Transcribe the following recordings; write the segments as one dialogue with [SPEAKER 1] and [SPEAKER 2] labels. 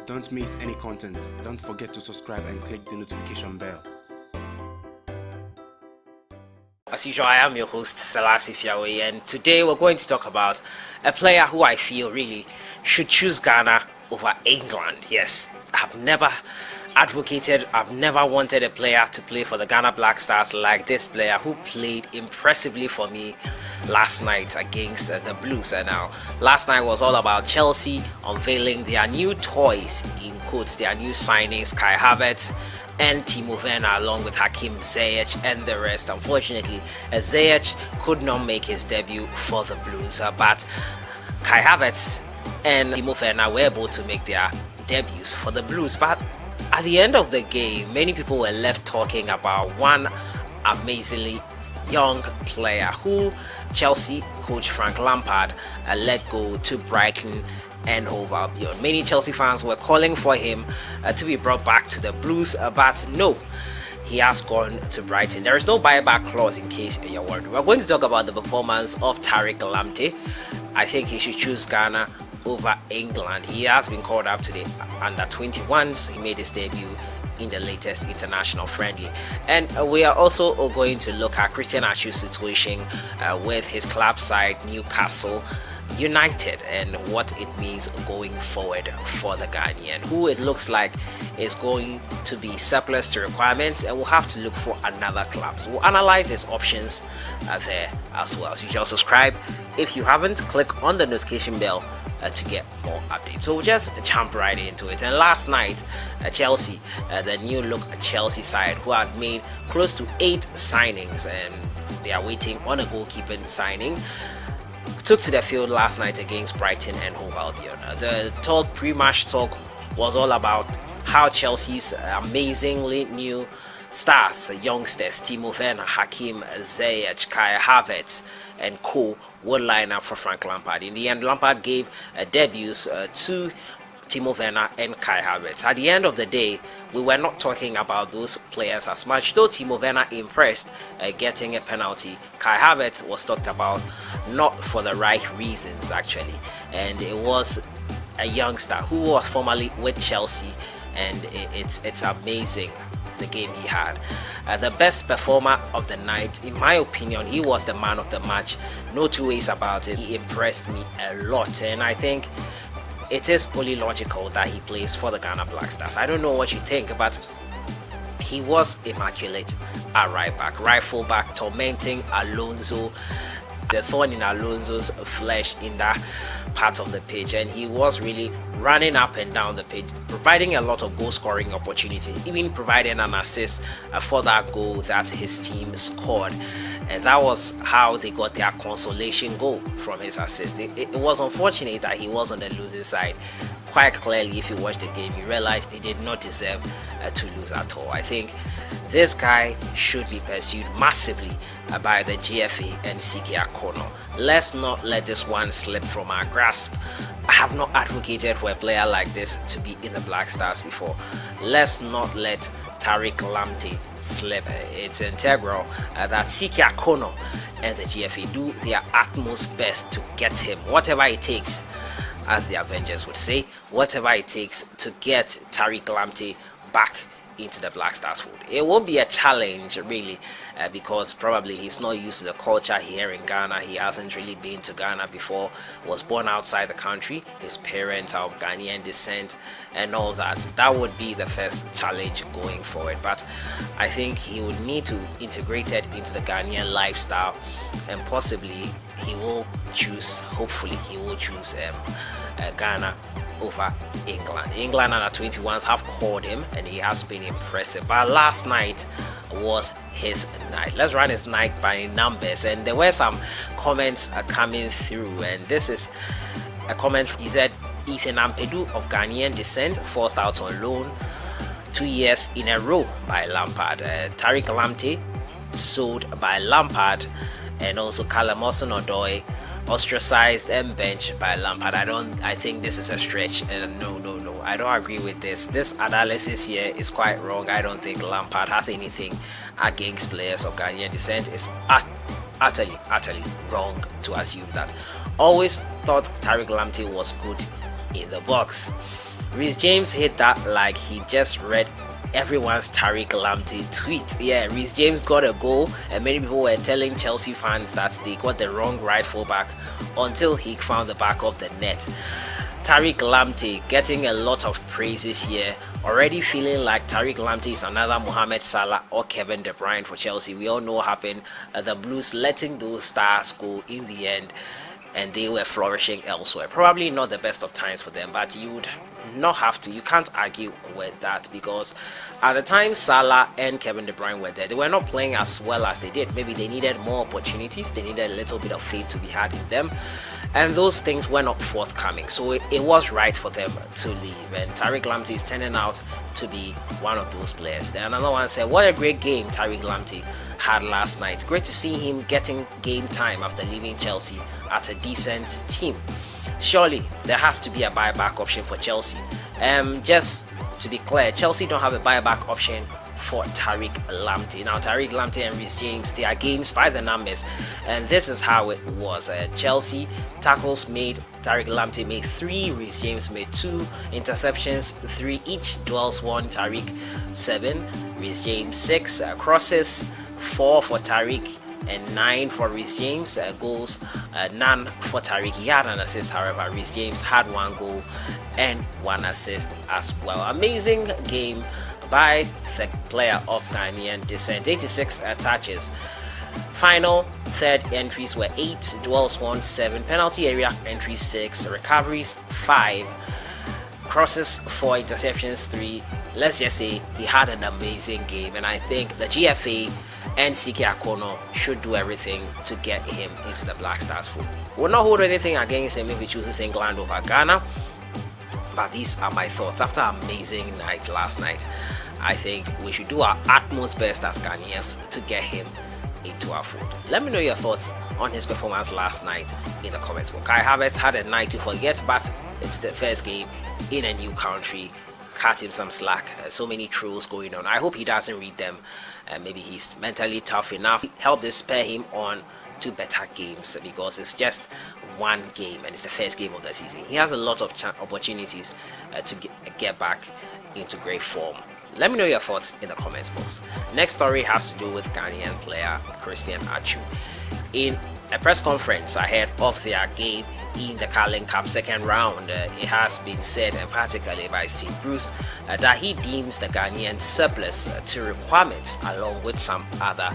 [SPEAKER 1] Don't miss any content. Don't forget to subscribe and click the notification bell.
[SPEAKER 2] As usual, I am your host, Selassie Fiawe, and today we're going to talk about a player who I feel really should choose Ghana over England. Yes, I've never wanted a player to play for the Ghana Black Stars like this player who played impressively for me last night against the Blues. And now, last night was all about Chelsea unveiling their new toys, in quotes, their new signings, Kai Havertz and Timo Werner, along with Hakim Ziyech and the rest. Unfortunately, Ziyech could not make his debut for the Blues, but Kai Havertz and Timo Werner were able to make their debuts for the Blues. But at the end of the game, many people were left talking about one amazingly young player who Chelsea coach Frank Lampard let go to Brighton and Hove Albion. Many Chelsea fans were calling for him to be brought back to the Blues, but no, he has gone to Brighton. There is no buyback clause, in case you're worried. We're going to talk about the performance of Tariq Lamptey. I think he should choose Ghana over England. He has been called up to the under-21s. He made his debut in the latest international friendly, and we are also going to look at Christian Atsu'S situation with his club side Newcastle United and what it means going forward for the Ghanaian, who it looks like is going to be surplus to requirements and will have to look for another club. So we'll analyze his options there as well. So you should subscribe if you haven't. Click on the notification bell to get more updates. So we'll just jump right into it. And last night, Chelsea, the new look Chelsea side, who had made close to 8 signings and they are waiting on a goalkeeping signing, took to the field last night against Brighton and Hove Albion. The pre-match talk was all about how Chelsea's amazingly new stars, youngsters, Timo Werner, Hakim Ziyech, Kai Havertz and co would line up for Frank Lampard. In the end, Lampard gave debuts to Timo Werner and Kai Havertz. At the end of the day, we were not talking about those players as much, though Timo Werner impressed getting a penalty. Kai Havertz was talked about not for the right reasons actually, and it was a youngster who was formerly with Chelsea, and it's amazing the game he had. The best performer of the night, in my opinion, he was the man of the match. No two ways about it. He impressed me a lot, and I think it is only logical that he plays for the Ghana Black Stars. I don't know what you think, but he was immaculate at right back, right full back, tormenting Alonso, the thorn in Alonso's flesh in that part of the pitch, and he was really running up and down the pitch, providing a lot of goal scoring opportunities, even providing an assist for that goal that his team scored. And that was how they got their consolation goal from his assist. It was unfortunate that he was on the losing side. Quite clearly, if you watch the game, you realize he did not deserve to lose at all. I think this guy should be pursued massively by the GFA and CK Akono. Let's not let this one slip from our grasp. I have not advocated for a player like this to be in the Black Stars before. Let's not let Tariq Lamptey slip. It's integral that CK Akono and the GFA do their utmost best to get him, whatever it takes, as the Avengers would say, whatever it takes to get Tariq Lamptey back into the Black Stars fold. It won't be a challenge really, because probably he's not used to the culture here in Ghana. He hasn't really been to Ghana before, was born outside the country, his parents are of Ghanaian descent and all that. That would be the first challenge going forward, but I think he would need to integrate it into the Ghanaian lifestyle, and possibly he will choose, hopefully he will choose Ghana over England. England under 21s have called him and he has been impressive, but last night was his night. Let's run his night by numbers, and there were some comments coming through, and this is a comment. He said Ethan Ampedu of Ghanaian descent forced out on loan 2 years in a row by Lampard. Tariq Lamptey sold by Lampard, and also Callum Hudson-Odoi ostracized and benched by Lampard. I think this is a stretch, and no, I don't agree with this. This analysis here is quite wrong. I don't think Lampard has anything against players of Ghanaian descent. It's utterly wrong to assume that. Always thought Tariq Lamptey was good in the box. Reece James hit that like he just read everyone's Tariq Lamptey tweet. Yeah, Reece James got a goal, and many people were telling Chelsea fans that they got the wrong right fullback until he found the back of the net. Tariq Lamptey getting a lot of praises here, already feeling like Tariq Lamptey is another Mohamed Salah or Kevin De Bruyne for Chelsea. We all know what happened, the Blues letting those stars go in the end, and they were flourishing elsewhere. Probably not the best of times for them, but you would not have to. You can't argue with that, because at the time Salah and Kevin De Bruyne were there, they were not playing as well as they did. Maybe they needed more opportunities, they needed a little bit of faith to be had in them, and those things were not forthcoming. So it was right for them to leave, and Tariq Lamptey is turning out to be one of those players. Then another one said, what a great game Tariq Lamptey had last night. Great to see him getting game time after leaving Chelsea at a decent team. Surely there has to be a buyback option for Chelsea. Just to be clear, Chelsea don't have a buyback option for Tariq Lamptey. Now Tariq Lamptey and Reece James, they are games by the numbers, and this is how it was. Chelsea tackles made, Tariq Lamptey made 3, Reece James made 2, interceptions 3 each, duels 1, Tariq 7, Reece James 6, crosses 4 for Tariq and 9 for Reece James, goals none for Tariq. He had an assist, however. Reece James had 1 goal and 1 assist as well. Amazing game by the player of Ghanaian descent. 86 touches. Final third entries were 8, duels 1, 7, penalty area entries 6, recoveries 5, crosses 4, interceptions 3. Let's just say he had an amazing game, and I think the GFA and CK Akono should do everything to get him into the Black Stars fold. We'll not hold anything against him if he chooses England over Ghana, but these are my thoughts. After an amazing night last night, I think we should do our utmost best as Ghanaians to get him into our fold. Let me know your thoughts on his performance last night in the comments box. Kai Havertz had a night to forget, but it's the first game in a new country. Cut him some slack. So many trolls going on. I hope he doesn't read them. Maybe he's mentally tough enough. Help this spur him on to better games, because it's just one game and it's the first game of the season. He has a lot of opportunities to get back into great form. Let me know your thoughts in the comments box. Next story has to do with Ghanaian player Christian Atsu. In a press conference ahead of their game in the Carling Cup second round, it has been said emphatically by Steve Bruce that he deems the Ghanaian surplus to requirements along with some other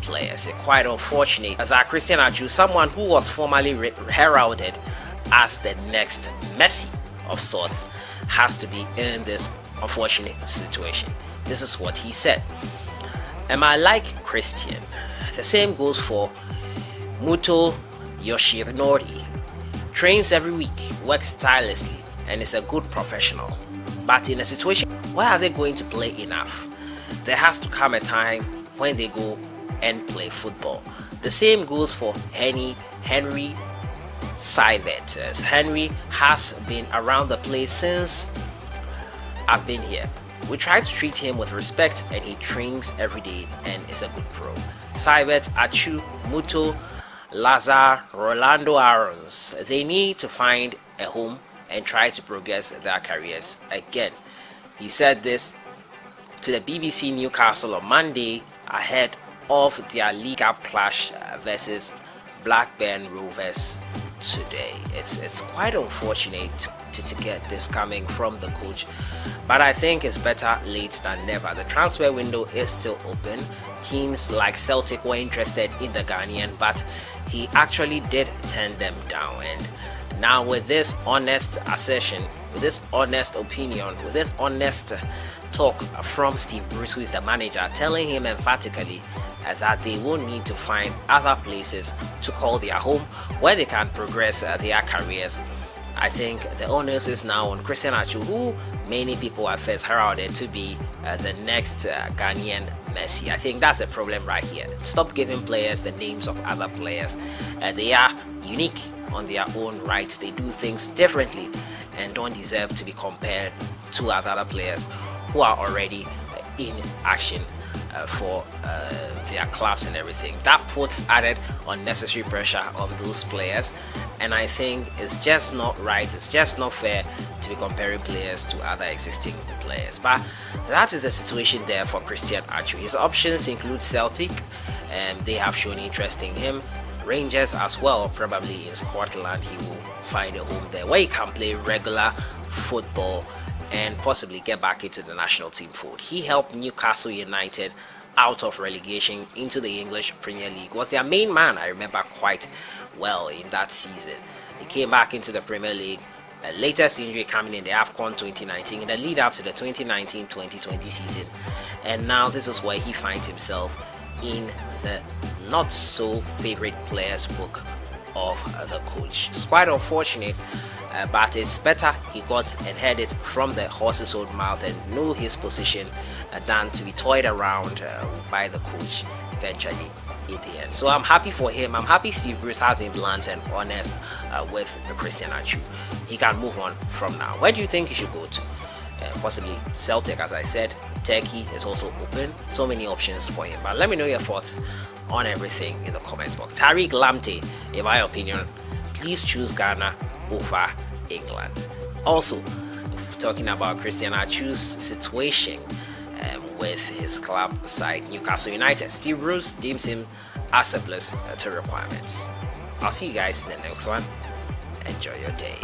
[SPEAKER 2] players. It's quite unfortunate that Christian Atsu, someone who was formerly heralded as the next Messi of sorts, has to be in this unfortunate situation. This is what he said. Am I like Christian? The same goes for Muto Yoshinori. Trains every week, works tirelessly, and is a good professional. But in a situation where are they going to play enough? There has to come a time when they go and play football. The same goes for Henry Saivet. As Henry has been around the place since I've been here. We try to treat him with respect, and he trains every day and is a good pro. Saivet, Atsu, Muto, Lazar, Rolando Aarons, they need to find a home and try to progress their careers again. He said this to the BBC Newcastle on Monday ahead of their League Cup clash versus Blackburn Rovers today. It's quite unfortunate to get this coming from the coach, but I think it's better late than never. The transfer window is still open. Teams like Celtic were interested in the Ghanaian, but he actually did turn them down. And now with this honest assertion, with this honest opinion, with this honest talk from Steve Bruce, who is the manager, telling him emphatically that they will need to find other places to call their home where they can progress their careers, I think the onus is now on Christian Atsu, who many people are first heralded to be the next Ghanaian Messi. I think that's a problem right here. Stop giving players the names of other players. They are unique on their own right. They do things differently and don't deserve to be compared to other players who are already in action for their clubs and everything. That puts added unnecessary pressure on those players, and I think it's just not right, it's just not fair to be comparing players to other existing players. But that is the situation there for Christian Atsu. His options include Celtic, and they have shown interest in him. Rangers as well, probably in Scotland he will find a home there where he can play regular football and possibly get back into the national team fold. He helped Newcastle United out of relegation into the English Premier League, was their main man, I remember quite well in that season. He came back into the Premier League, latest injury coming in the AFCON 2019 in the lead up to the 2019-2020 season, and now this is where he finds himself in the not so favorite players book of the coach. It's quite unfortunate, but it's better he got and heard it from the horse's own mouth and knew his position than to be toyed around by the coach eventually in the end. So I'm happy for him. I'm happy Steve Bruce has been blunt and honest with Christian Atsu. He can move on from now. Where do you think he should go to? Possibly Celtic, as I said. Turkey is also open. So many options for him. But let me know your thoughts on everything in the comments box. Tariq Lamptey, in my opinion, please choose Ghana over England. Also, talking about Christian Atsu's situation with his club side Newcastle United, Steve Bruce deems him as surplus to requirements. I'll see you guys in the next one. Enjoy your day.